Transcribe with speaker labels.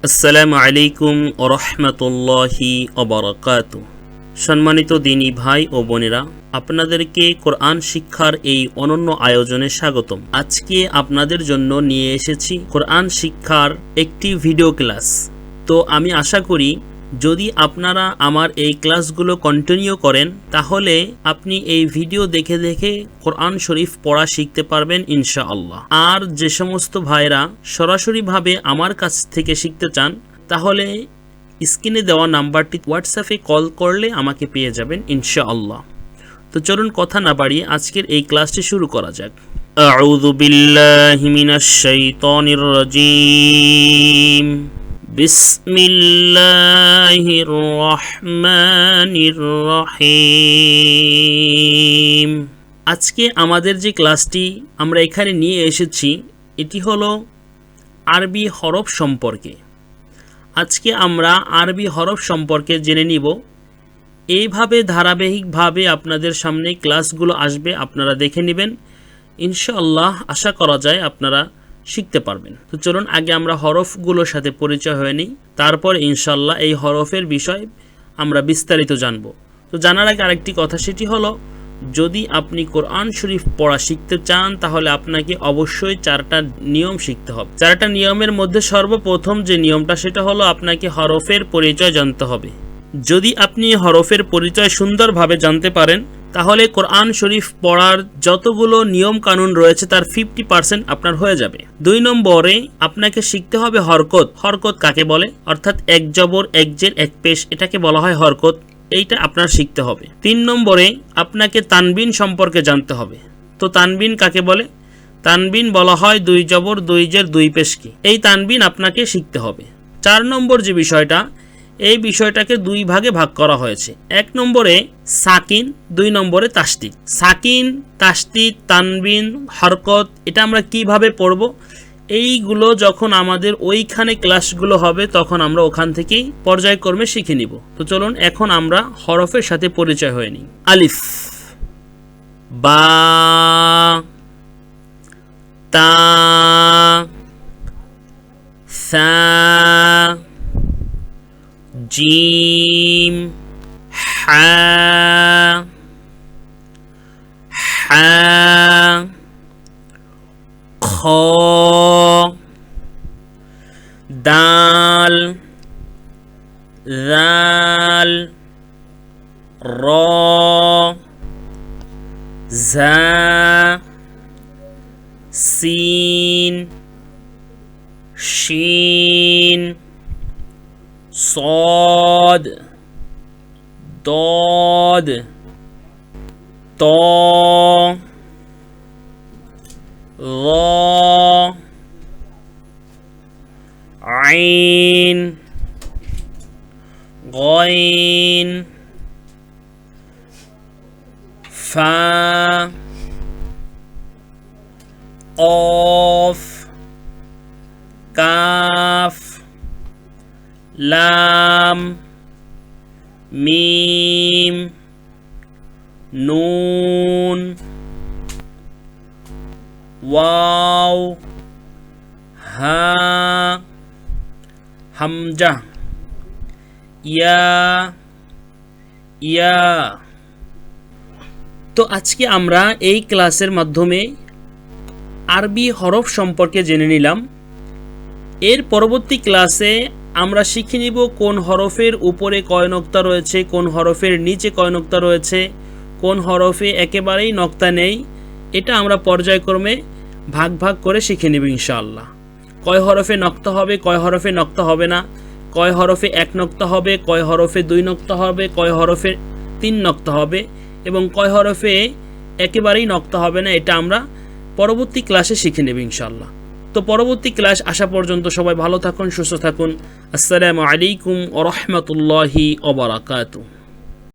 Speaker 1: আসসালামু আলাইকুম ওয়া রাহমাতুল্লাহি ওয়া বারাকাতুহু। সম্মানিত দিনী ভাই ও বোনেরা, আপনাদেরকে কোরআন শিক্ষার এই অনন্য আয়োজনে স্বাগতম। আজকে আপনাদের জন্য নিয়ে এসেছি কোরআন শিক্ষার একটি ভিডিও ক্লাস। তো আমি আশা করি যদি আপনারা আমার এই ক্লাসগুলো কন্টিনিউ করেন তাহলে আপনি এই ভিডিও দেখে দেখে কোরআন শরীফ পড়া শিখতে পারবেন ইনশাআল্লাহ। আর যে সমস্ত ভাইরা সরাসরিভাবে আমার কাছ থেকে শিখতে চান তাহলে স্ক্রিনে দেওয়া নাম্বারটি হোয়াটসঅ্যাপে কল করলে আমাকে পেয়ে যাবেন ইনশাআল্লাহ। তো চলুন কথা না বাড়িয়ে আজকের এই ক্লাসটি শুরু করা যাক। আউযু বিল্লাহি মিনাশ শাইতানির রাজীম। বিসমিল্লাহির রহমানির রহিম। আজকে আমাদের যে ক্লাসটি আমরা এখানে নিয়ে এসেছি এটি হলো আরবি হরফ সম্পর্কে। আজকে আমরা আরবি হরফ সম্পর্কে জেনে নিব। এইভাবে ধারাবাহিকভাবে আপনাদের সামনে ক্লাসগুলো আসবে, আপনারা দেখে নেবেন ইনশাআল্লাহ। আশা করা যায় আপনারা শিখতে পারবেন। তো চলুন আগে আমরা হরফগুলোর সাথে পরিচয় হয়ে নিই, তারপর ইনশাআল্লাহ এই হরফের বিষয় আমরা বিস্তারিত জানব। তো জানার আগে আরেকটি কথা, সেটি হলো যদি আপনি কোরআন শরীফ পড়া শিখতে চান তাহলে আপনাকে অবশ্যই 4টা নিয়ম শিখতে হবে। 4টা নিয়মের মধ্যে সর্বপ্রথম যে নিয়মটা সেটা হলো আপনাকে হরফের পরিচয় জানতে হবে। যদি আপনি হরফের পরিচয় সুন্দরভাবে জানতে পারেন তাহলে কোরআন শরীফ পড়ার যতগুলো নিয়ম কানুন রয়েছে তার 50% আপনার হয়ে যাবে। 2 নম্বরে আপনাকে শিখতে হবে হরকত। হরকত কাকে বলে? অর্থাৎ এক জবর, এক জের, এক পেশ, এটাকে বলা হয় হরকত। এইটা আপনার শিখতে হবে। 3 নম্বরে আপনাকে তানবিন সম্পর্কে জানতে হবে। তো তানবিন কাকে বলে? তানবিন বলা হয় 2 জবর, 2 জের, 2 পেশকে। এই তানবিন আপনাকে শিখতে হবে। 4 নম্বর যে বিষয়টা, এই বিষয়টাকে 2 ভাগে ভাগ করা হয়েছে। 1 নম্বরে সাকিন, 2 নম্বরে তাসদিদ। সাকিন, তাসদিদ, তানবিন, হরকত এটা আমরা কিভাবে পড়ব, এইগুলো যখন আমাদের ওইখানে ক্লাসগুলো হবে তখন আমরা ওখান থেকেই পর্যায়ক্রমে শিখে নিব। তো চলুন এখন আমরা হরফের সাথে পরিচয় হয়ে নিই। আলিফ, বা, তা, সা, জিম, হা, হা, খ, দাল, জাল, র, জা, সিন, শিন, صاد ضاد طا ظا عين غين فا قاف كاف লাম, মিম, নুন, ওয়াও, হা, হামজা, ইয়া, ইয়া। তো আজকে আমরা এই ক্লাসের মাধ্যমে আরবি হরফ সম্পর্কে জেনে নিলাম। এর পরবর্তী ক্লাসে আমরা শিখে নিব কোন হরফের উপরে কয় নক্তা রয়েছে, কোন হরফের নিচে কয় নক্তা রয়েছে, কোন হরফে একেবারেই নক্তা নেই। এটা আমরা পর্যায়ক্রমে ভাগ ভাগ করে শিখে নেব ইনশাআল্লাহ। কয় হরফে নক্তা হবে, কয় হরফে নক্তা হবে না, কয় হরফে 1 নক্তা হবে, কয় হরফে 2 নক্তা হবে, কয় হরফে 3 নক্তা হবে এবং কয় হরফে একেবারেই নক্তা হবে না, এটা আমরা পরবর্তী ক্লাসে শিখে নেব ইনশাআল্লাহ। তো পরবর্তী ক্লাস আসা পর্যন্ত সবাই ভালো থাকুন, সুস্থ থাকুন। আসসালামু আলাইকুম ওয়া রাহমাতুল্লাহি ওয়া বারাকাতুহু।